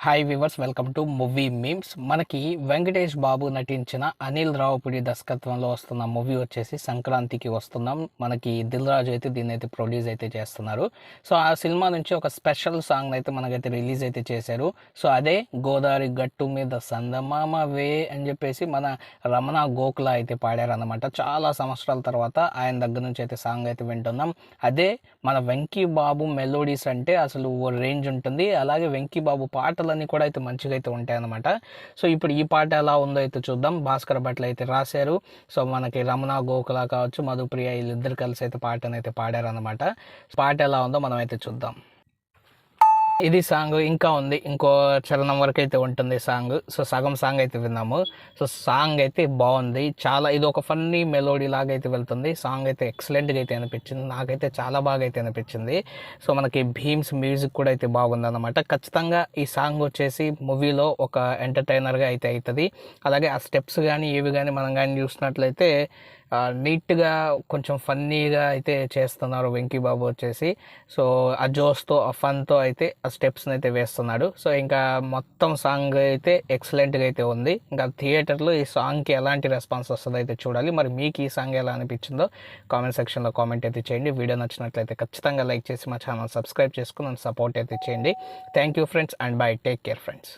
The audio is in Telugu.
Hi viewers, welcome to movie memes. మనకి వెంకటేష్ బాబు నటించిన అనిల్ రావుపూడి దర్శకత్వంలో వస్తున్న మూవీ వచ్చేసి సంక్రాంతికి వస్తున్నాం. మనకి దిల్ రాజు అయితే దీన్ని అయితే ప్రొడ్యూస్ అయితే చేస్తున్నారు. సో ఆ సినిమా నుంచి ఒక స్పెషల్ సాంగ్ అయితే మనకైతే రిలీజ్ అయితే చేశారు. సో అదే గోదావరి గట్టు మీద సందమామ వే అని చెప్పేసి మన రమణ గోఖల అయితే పాడారనమాట. చాలా సంవత్సరాల తర్వాత ఆయన దగ్గర నుంచి అయితే సాంగ్ అయితే వింటున్నాం. అదే మన వెంకీ బాబు మెలోడీస్ అంటే అసలు ఓ రేంజ్ ఉంటుంది. అలాగే వెంకీ బాబు పాటలు అన్నీ కూడా అయితే మంచిగా అయితే ఉంటాయి అన్నమాట. సో ఇప్పుడు ఈ పాట ఎలా ఉందో అయితే చూద్దాం. భాస్కర్ భట్లు అయితే రాశారు. సో మనకి రమణ గోఖల కావచ్చు, మధుప్రియ వీళ్ళిద్దరు కలిసి అయితే పాటను అయితే పాడారనమాట. పాట ఎలా ఉందో మనం అయితే చూద్దాం. ఇది సాంగ్ ఇంకా ఉంది, ఇంకో చరణం వరకు అయితే ఉంటుంది సాంగ్. సో సగం సాంగ్ అయితే విన్నాము. సో సాంగ్ అయితే బాగుంది చాలా. ఇది ఒక ఫన్నీ మెలోడీ లాగా అయితే వెళ్తుంది. సాంగ్ అయితే ఎక్సలెంట్గా అయితే అనిపించింది, నాకైతే చాలా బాగా అయితే అనిపించింది. సో మనకి భీమ్స్ మ్యూజిక్ కూడా అయితే బాగుంది అనమాట. ఖచ్చితంగా ఈ సాంగ్ వచ్చేసి మూవీలో ఒక ఎంటర్టైనర్గా అయితే అవుతుంది. అలాగే ఆ స్టెప్స్ కానీ ఏవి కానీ మనం కానీ చూసినట్లయితే నీట్గా కొంచెం ఫన్నీగా అయితే చేస్తున్నారు వెంకీ బాబు వచ్చేసి. సో ఆ జోస్తో ఆ ఫన్తో అయితే ఆ స్టెప్స్ని అయితే వేస్తున్నాడు. సో ఇంకా మొత్తం సాంగ్ అయితే ఎక్సలెంట్గా అయితే ఉంది. ఇంకా థియేటర్లో ఈ సాంగ్కి ఎలాంటి రెస్పాన్స్ వస్తుందో అయితే చూడాలి. మరి మీకు ఈ సాంగ్ ఎలా అనిపించిందో కామెంట్ సెక్షన్లో కామెంట్ అయితే చేయండి. వీడియో నచ్చినట్లయితే ఖచ్చితంగా లైక్ చేసి మా ఛానల్ సబ్స్క్రైబ్ చేసుకుని సపోర్ట్ అయితే చేయండి. Thank you friends and by. Take care friends.